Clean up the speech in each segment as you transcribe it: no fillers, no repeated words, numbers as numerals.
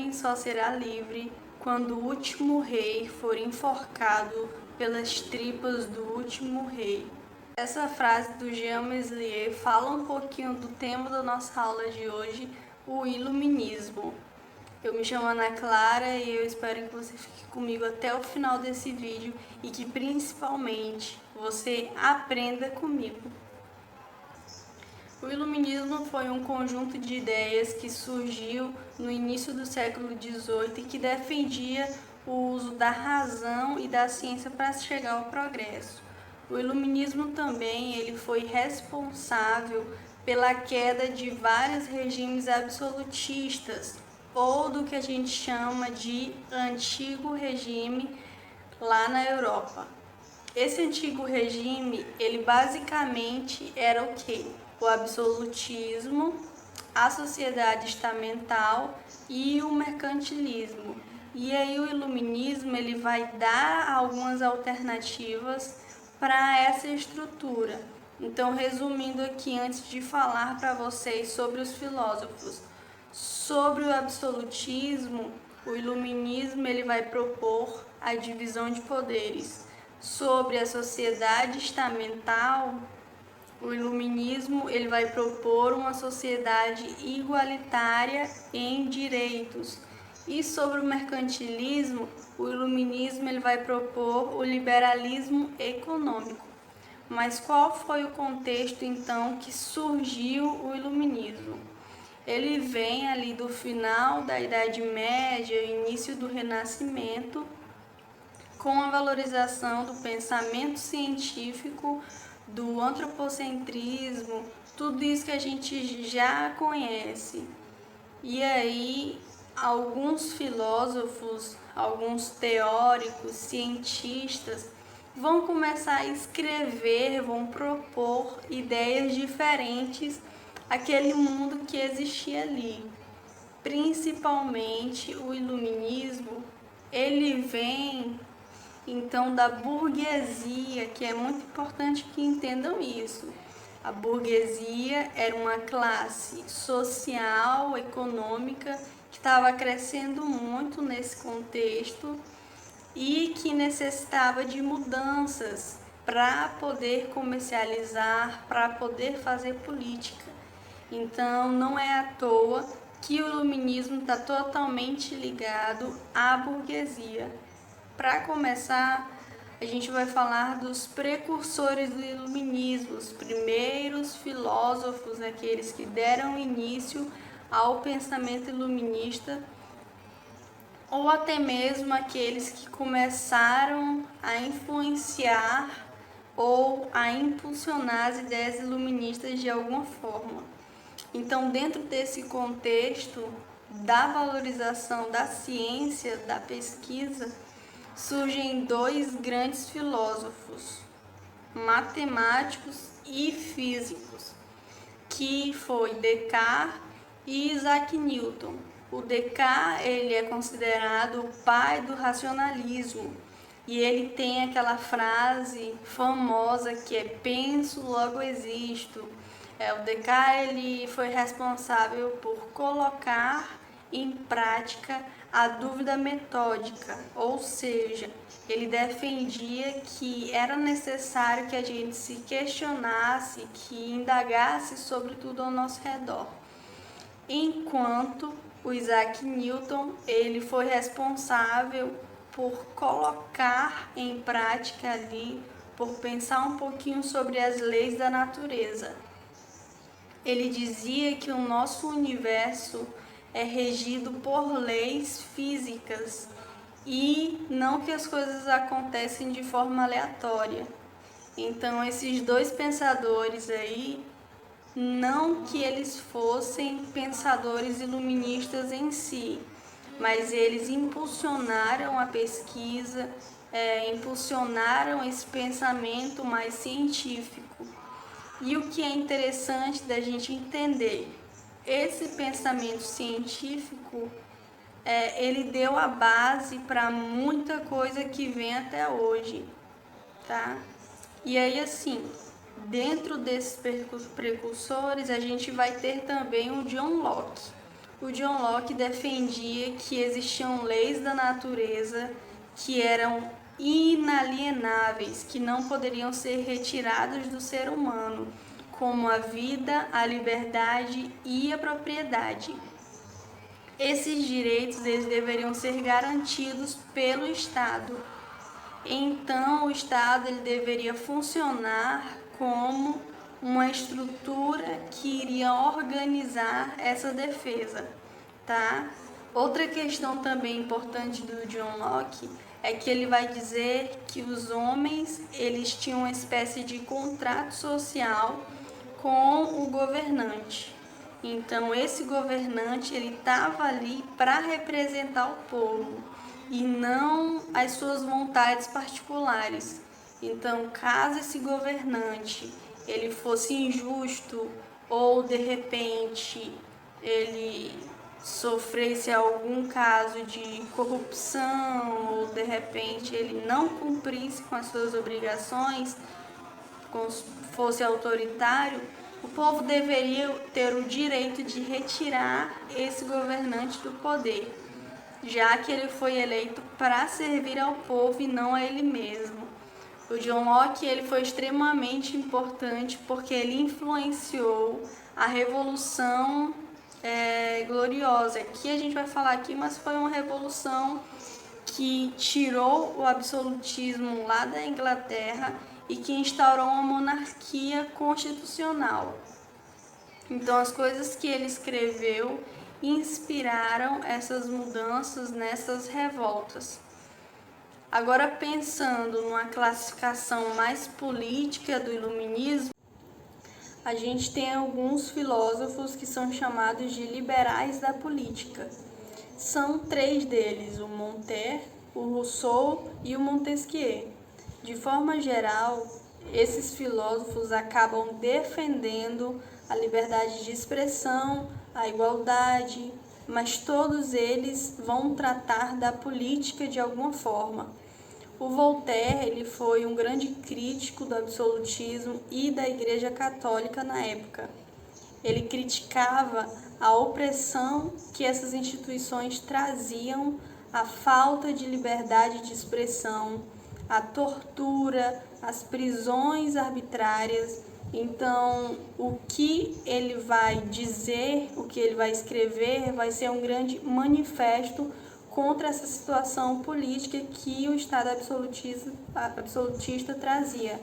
homem só será livre quando o último rei for enforcado pelas tripas do último rei. Essa frase do Jean Meslier fala um pouquinho do tema da nossa aula de hoje, o iluminismo. Eu me chamo Ana Clara e eu espero que você fique comigo até o final desse vídeo e que principalmente você aprenda comigo. O iluminismo foi um conjunto de ideias que surgiu no início do século XVIII e que defendia o uso da razão e da ciência para chegar ao progresso. O iluminismo também ele foi responsável pela queda de vários regimes absolutistas, ou do que a gente chama de antigo regime lá na Europa. Esse antigo regime, ele basicamente era o quê? O absolutismo, a sociedade estamental e o mercantilismo. E aí o iluminismo ele vai dar algumas alternativas para essa estrutura. Então, resumindo aqui, antes de falar para vocês sobre os filósofos, sobre o absolutismo, o iluminismo ele vai propor a divisão de poderes. Sobre a sociedade estamental, o iluminismo ele vai propor uma sociedade igualitária em direitos. E sobre o mercantilismo, o iluminismo ele vai propor o liberalismo econômico. Mas qual foi o contexto então que surgiu o iluminismo? Ele vem ali do final da Idade Média, início do Renascimento, com a valorização do pensamento científico, do antropocentrismo, tudo isso que a gente já conhece. E aí, alguns filósofos, alguns teóricos, cientistas vão começar a escrever, vão propor ideias diferentes àquele mundo que existia ali. Principalmente o iluminismo, ele vem então da burguesia, que é muito importante que entendam isso. A burguesia era uma classe social, econômica, que estava crescendo muito nesse contexto e que necessitava de mudanças para poder comercializar, para poder fazer política. Então, não é à toa que o iluminismo está totalmente ligado à burguesia. Para começar, a gente vai falar dos precursores do iluminismo, os primeiros filósofos, aqueles que deram início ao pensamento iluminista, ou até mesmo aqueles que começaram a influenciar ou a impulsionar as ideias iluministas de alguma forma. Então, dentro desse contexto da valorização da ciência, da pesquisa, surgem dois grandes filósofos, matemáticos e físicos, que foi Descartes e Isaac Newton. O Descartes ele é considerado o pai do racionalismo e ele tem aquela frase famosa que é penso, logo existo. O Descartes ele foi responsável por colocar em prática a dúvida metódica, ou seja, ele defendia que era necessário que a gente se questionasse, que indagasse sobre tudo ao nosso redor. Enquanto o Isaac Newton, ele foi responsável por colocar em prática ali, por pensar um pouquinho sobre as leis da natureza. Ele dizia que o nosso universo é regido por leis físicas e não que as coisas acontecem de forma aleatória. Então, esses dois pensadores aí, não que eles fossem pensadores iluministas em si, mas eles impulsionaram a pesquisa, impulsionaram esse pensamento mais científico. E o que é interessante da gente entender, esse pensamento científico, ele deu a base para muita coisa que vem até hoje, tá? E aí, assim, dentro desses precursores, a gente vai ter também o John Locke. O John Locke defendia que existiam leis da natureza que eram inalienáveis, que não poderiam ser retiradas do ser humano, como a vida, a liberdade e a propriedade. Esses direitos eles deveriam ser garantidos pelo Estado. Então, o Estado ele deveria funcionar como uma estrutura que iria organizar essa defesa, tá? Outra questão também importante do John Locke é que ele vai dizer que os homens eles tinham uma espécie de contrato social com o governante. Então, esse governante ele estava ali para representar o povo e não as suas vontades particulares. Então, caso esse governante ele fosse injusto ou de repente ele sofresse algum caso de corrupção ou de repente ele não cumprisse com as suas obrigações, fosse autoritário, o povo deveria ter o direito de retirar esse governante do poder, já que ele foi eleito para servir ao povo e não a ele mesmo. O John Locke ele foi extremamente importante porque ele influenciou a Revolução Gloriosa, que a gente vai falar aqui, mas foi uma revolução que tirou o absolutismo lá da Inglaterra e que instaurou uma monarquia constitucional. Então, as coisas que ele escreveu inspiraram essas mudanças nessas revoltas. Agora, pensando numa classificação mais política do iluminismo, a gente tem alguns filósofos que são chamados de liberais da política. São 3 deles, o Montaigne, o Rousseau e o Montesquieu. De forma geral, esses filósofos acabam defendendo a liberdade de expressão, a igualdade, mas todos eles vão tratar da política de alguma forma. O Voltaire ele foi um grande crítico do absolutismo e da Igreja Católica na época. Ele criticava a opressão que essas instituições traziam, a falta de liberdade de expressão, a tortura, as prisões arbitrárias. Então, o que ele vai dizer, o que ele vai escrever, vai ser um grande manifesto contra essa situação política que o Estado absolutista trazia.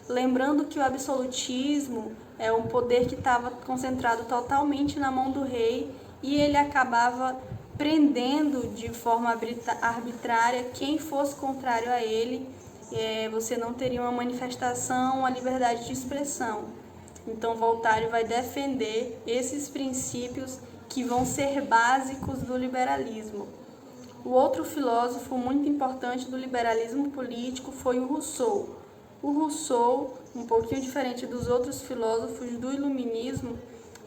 Lembrando que o absolutismo é um poder que estava concentrado totalmente na mão do rei e ele acabava prendendo de forma arbitrária quem fosse contrário a ele. Você não teria uma manifestação, uma liberdade de expressão. Então, Voltaire vai defender esses princípios que vão ser básicos do liberalismo. O outro filósofo muito importante do liberalismo político foi o Rousseau. O Rousseau, um pouquinho diferente dos outros filósofos do iluminismo,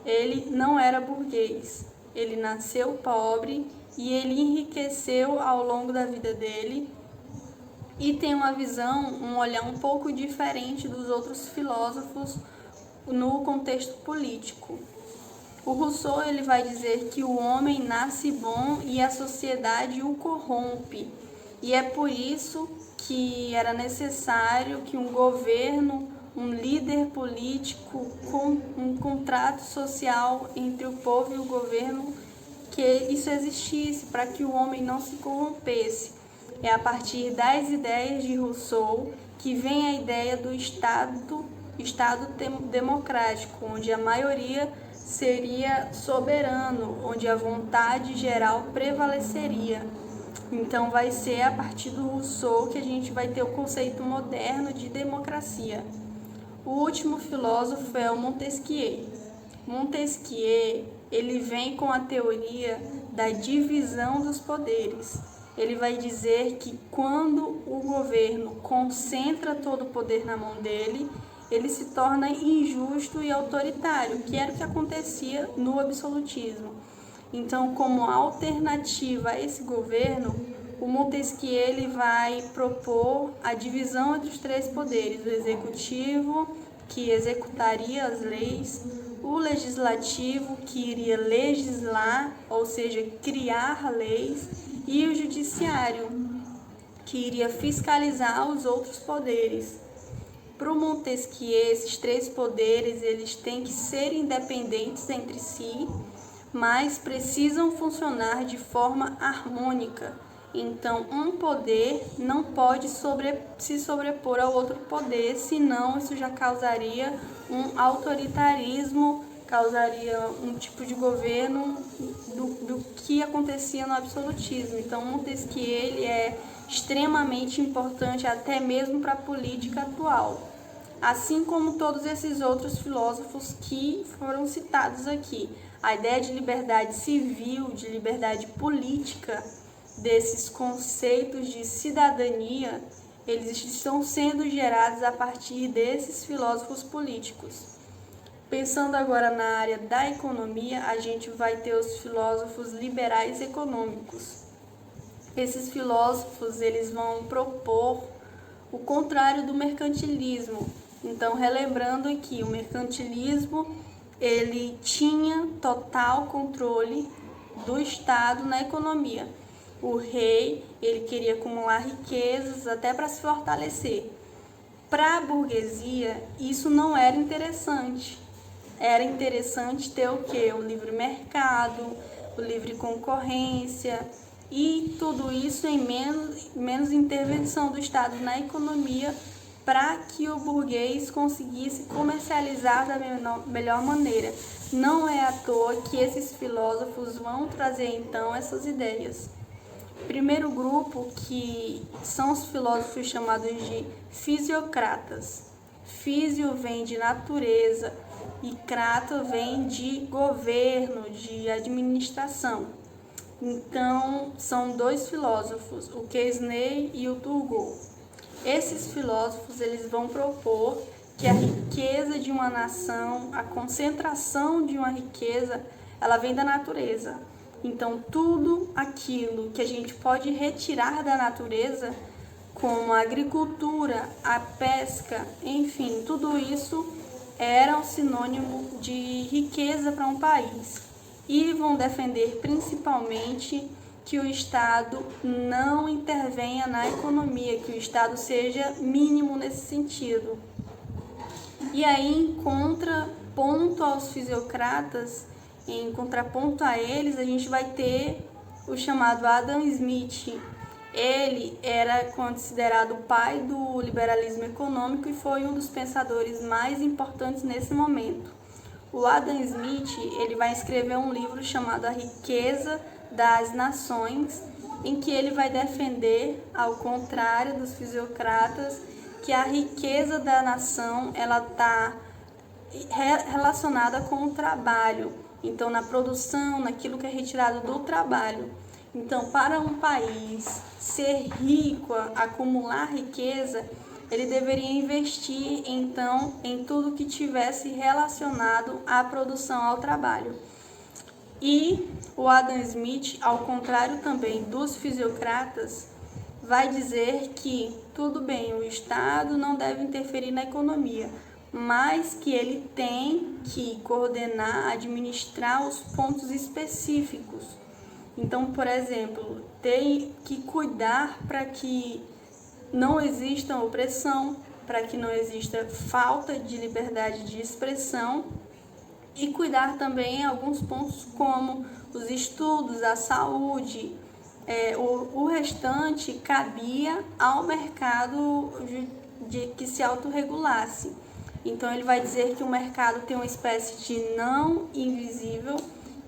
ele não era burguês. Ele nasceu pobre e ele enriqueceu ao longo da vida dele e tem uma visão, um olhar um pouco diferente dos outros filósofos no contexto político. O Rousseau ele vai dizer que o homem nasce bom e a sociedade o corrompe. E é por isso que era necessário que um governo, um líder político com um contrato social entre o povo e o governo, que isso existisse para que o homem não se corrompesse. É a partir das ideias de Rousseau que vem a ideia do Estado democrático, onde a maioria seria soberano, onde a vontade geral prevaleceria. Então vai ser a partir do Rousseau que a gente vai ter o conceito moderno de democracia. O último filósofo é o Montesquieu. Montesquieu, ele vem com a teoria da divisão dos poderes. Ele vai dizer que quando o governo concentra todo o poder na mão dele, ele se torna injusto e autoritário, que era o que acontecia no absolutismo. Então, como alternativa a esse governo, o Montesquieu ele vai propor a divisão entre os 3 poderes: o executivo, que executaria as leis, o legislativo, que iria legislar, ou seja, criar leis, e o judiciário, que iria fiscalizar os outros poderes. Para o Montesquieu, esses três poderes eles têm que ser independentes entre si, mas precisam funcionar de forma harmônica. Então, um poder não pode se sobrepor ao outro poder, senão isso já causaria um autoritarismo, causaria um tipo de governo do que acontecia no absolutismo. Então, Montesquieu ele é extremamente importante até mesmo para a política atual, assim como todos esses outros filósofos que foram citados aqui. A ideia de liberdade civil, de liberdade política, desses conceitos de cidadania, eles estão sendo gerados a partir desses filósofos políticos. Pensando agora na área da economia, a gente vai ter os filósofos liberais econômicos. Esses filósofos eles vão propor o contrário do mercantilismo. Então, relembrando aqui, o mercantilismo ele tinha total controle do Estado na economia. O rei ele queria acumular riquezas até para se fortalecer. Para a burguesia, isso não era interessante. Era interessante ter o quê? O livre mercado, o livre concorrência e tudo isso em menos intervenção do Estado na economia para que o burguês conseguisse comercializar da melhor maneira. Não é à toa que esses filósofos vão trazer então essas ideias. Primeiro grupo, que são os filósofos chamados de fisiocratas. Físio vem de natureza e crata vem de governo, de administração. Então, são dois filósofos, o Quesnay e o Turgot. Esses filósofos eles vão propor que a riqueza de uma nação, a concentração de uma riqueza, ela vem da natureza. Então, tudo aquilo que a gente pode retirar da natureza, como a agricultura, a pesca, enfim, tudo isso era um sinônimo de riqueza para um país. E vão defender principalmente que o Estado não intervenha na economia, que o Estado seja mínimo nesse sentido. E aí, em contraponto aos fisiocratas, em contraponto a eles, a gente vai ter o chamado Adam Smith. Ele era considerado o pai do liberalismo econômico e foi um dos pensadores mais importantes nesse momento. O Adam Smith ele vai escrever um livro chamado A Riqueza das Nações, em que ele vai defender, ao contrário dos fisiocratas, que a riqueza da nação ela está relacionada com o trabalho. Então, na produção, naquilo que é retirado do trabalho. Então, para um país ser rico, acumular riqueza, ele deveria investir, então, em tudo que tivesse relacionado à produção, ao trabalho. E o Adam Smith, ao contrário também dos fisiocratas, vai dizer que, tudo bem, o Estado não deve interferir na economia, mas que ele tem que coordenar, administrar os pontos específicos. Então, por exemplo, tem que cuidar para que não exista opressão, para que não exista falta de liberdade de expressão e cuidar também em alguns pontos como os estudos, a saúde. O restante cabia ao mercado de que se autorregulasse. Então, ele vai dizer que o mercado tem uma espécie de não invisível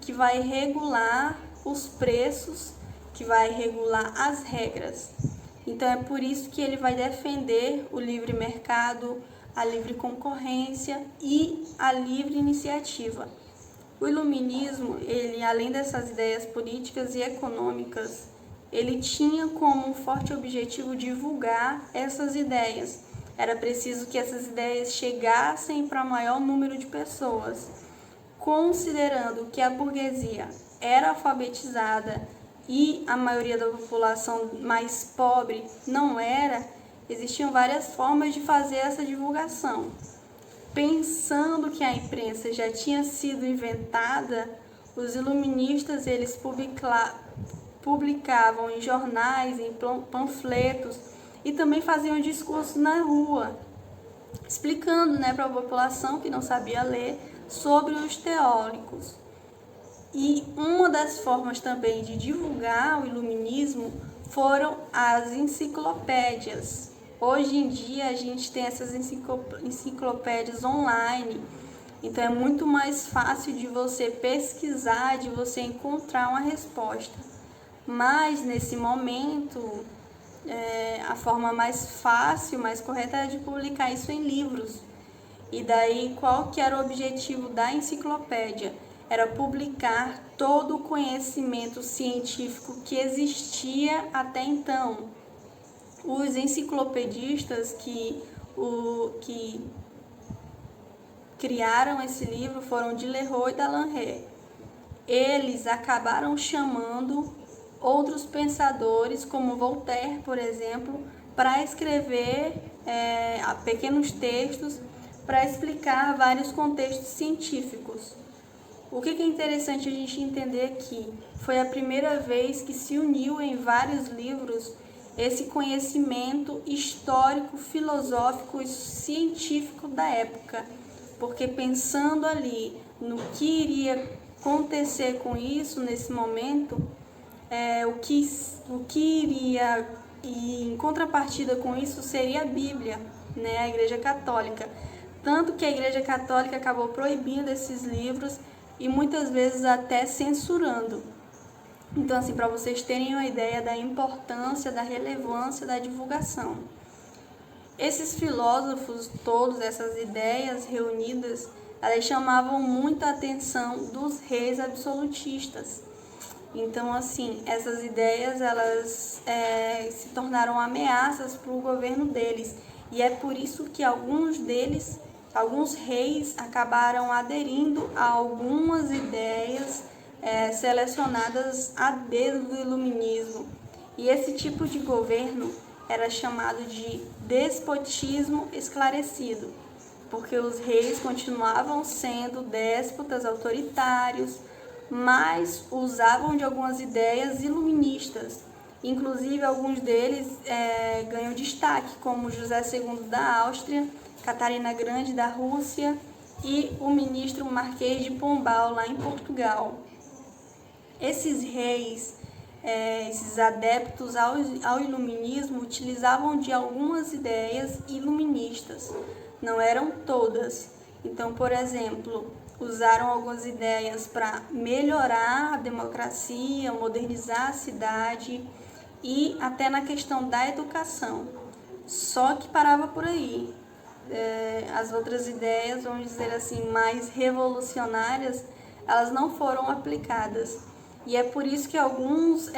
que vai regular os preços, que vai regular as regras. Então, é por isso que ele vai defender o livre mercado, a livre concorrência e a livre iniciativa. O iluminismo, ele, além dessas ideias políticas e econômicas, ele tinha como um forte objetivo divulgar essas ideias. Era preciso que essas ideias chegassem para o maior número de pessoas. Considerando que a burguesia era alfabetizada e a maioria da população mais pobre não era, existiam várias formas de fazer essa divulgação. Pensando que a imprensa já tinha sido inventada, os iluministas eles publicavam em jornais, em panfletos e também faziam discursos na rua, explicando, para a população que não sabia ler sobre os teóricos. E uma das formas também de divulgar o iluminismo foram as enciclopédias. Hoje em dia a gente tem essas enciclopédias online, então é muito mais fácil de você pesquisar, de você encontrar uma resposta. Mas nesse momento, a forma mais fácil, mais correta é de publicar isso em livros. E daí qual que era o objetivo da enciclopédia? Era publicar todo o conhecimento científico que existia até então. Os enciclopedistas que criaram esse livro foram Diderot e Dallardet. Eles acabaram chamando outros pensadores, como Voltaire, por exemplo, para escrever pequenos textos para explicar vários contextos científicos. O que é interessante a gente entender aqui? Foi a primeira vez que se uniu em vários livros esse conhecimento histórico, filosófico e científico da época, porque pensando ali no que iria acontecer com isso nesse momento, o que iria e em contrapartida com isso seria a Bíblia, a Igreja Católica. Tanto que a Igreja Católica acabou proibindo esses livros e muitas vezes até censurando. Então, assim, para vocês terem uma ideia da importância, da relevância da divulgação. Esses filósofos, todas essas ideias reunidas, elas chamavam muita atenção dos reis absolutistas. Então, assim, essas ideias, elas se tornaram ameaças para o governo deles. E é por isso que alguns reis acabaram aderindo a algumas ideias selecionadas a dedo do iluminismo. E esse tipo de governo era chamado de despotismo esclarecido, porque os reis continuavam sendo déspotas autoritários, mas usavam de algumas ideias iluministas. Inclusive, alguns deles ganham destaque, como José II da Áustria, Catarina Grande da Rússia e o ministro Marquês de Pombal, lá em Portugal. Esses reis, esses adeptos ao iluminismo, utilizavam de algumas ideias iluministas, não eram todas. Então, por exemplo, usaram algumas ideias para melhorar a democracia, modernizar a cidade e até na questão da educação. Só que parava por aí. As outras ideias, vamos dizer assim, mais revolucionárias, elas não foram aplicadas. E é por isso que alguns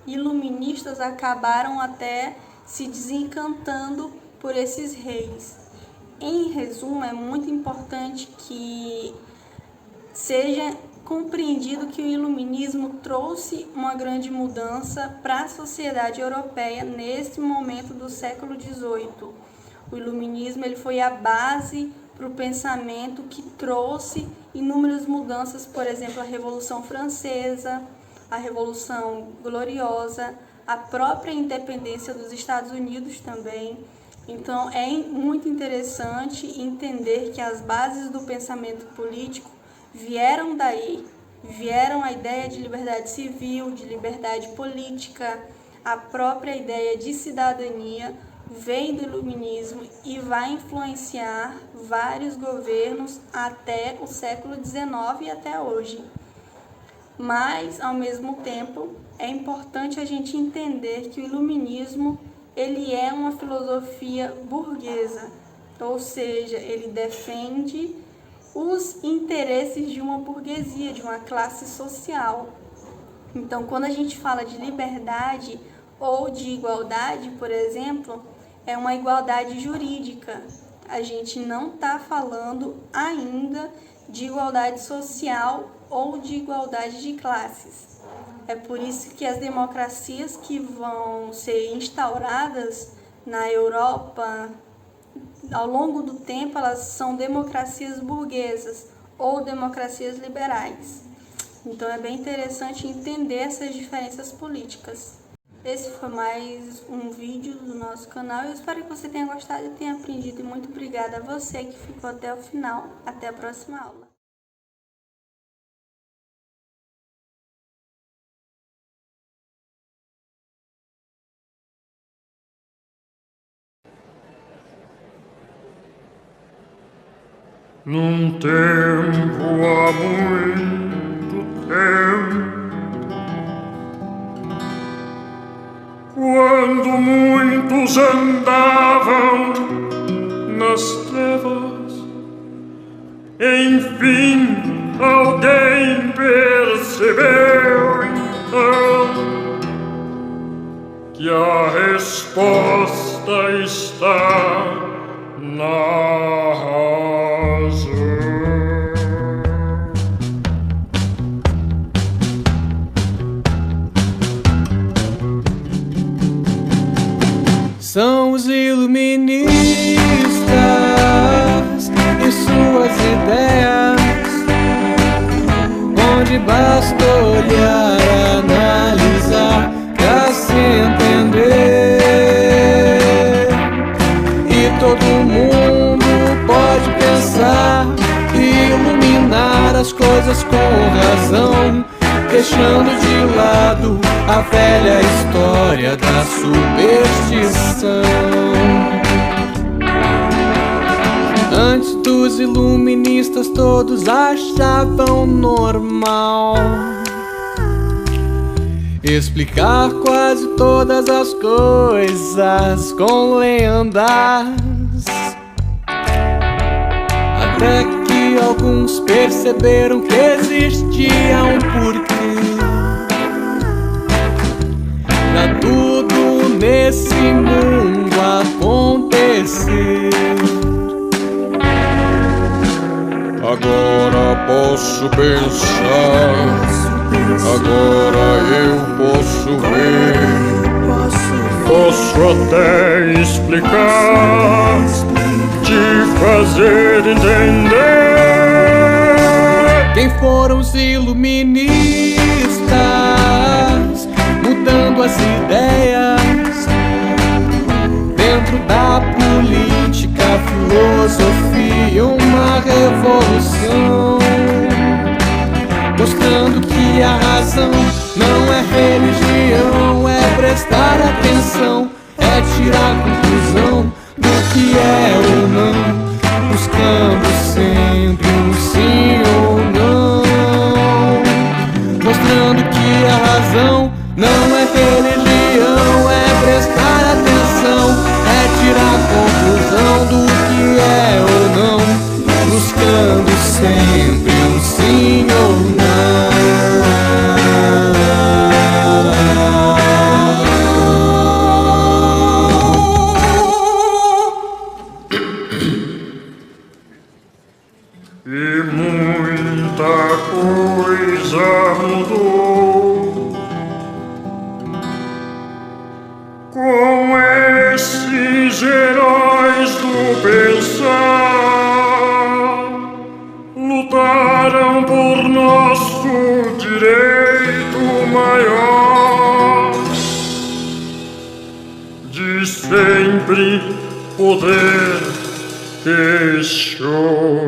iluministas acabaram até se desencantando por esses reis. Em resumo, é muito importante que seja compreendido que o iluminismo trouxe uma grande mudança para a sociedade europeia neste momento do século XVIII. O iluminismo ele foi a base para o pensamento que trouxe inúmeras mudanças, por exemplo, a Revolução Francesa, a Revolução Gloriosa, a própria independência dos Estados Unidos também. Então, é muito interessante entender que as bases do pensamento político vieram daí, vieram a ideia de liberdade civil, de liberdade política, a própria ideia de cidadania vem do iluminismo e vai influenciar vários governos até o século XIX e até hoje. Mas, ao mesmo tempo, é importante a gente entender que o iluminismo ele é uma filosofia burguesa, ou seja, ele defende os interesses de uma burguesia, de uma classe social. Então, quando a gente fala de liberdade ou de igualdade, por exemplo, é uma igualdade jurídica. A gente não está falando ainda de igualdade social ou de igualdade de classes. É por isso que as democracias que vão ser instauradas na Europa, ao longo do tempo, elas são democracias burguesas ou democracias liberais. Então é bem interessante entender essas diferenças políticas. Esse foi mais um vídeo do nosso canal. Eu espero que você tenha gostado e tenha aprendido. E muito obrigada a você que ficou até o final. Até a próxima aula. Num tempo, há muito tempo, quando muitos andavam nas trevas, enfim alguém percebeu então que a resposta está na razão. São os iluministas e suas ideias, onde basta olhar, analisar pra se entender. E todo mundo pode pensar e iluminar as coisas com razão, deixando de lado a velha história da superstição. Antes dos iluministas todos achavam normal explicar quase todas as coisas com lendas, até que alguns perceberam que existia um porquê pra tudo nesse mundo acontecer. Agora posso pensar, agora eu posso ver, posso até explicar, te fazer entender. Quem foram os iluministas, mudando as ideias dentro da política, filosofia, uma revolução, mostrando que a razão não é religião, é prestar atenção, é tirar conclusão do que é ou não, buscando sempre um sim ou não, mostrando que a razão não é religião, é prestar atenção, é tirar conclusão do que é ou não, buscando sempre um sim ou não. E muita coisa mudou com esses heróis do pensar, lutaram por nosso direito maior de sempre poder questionar.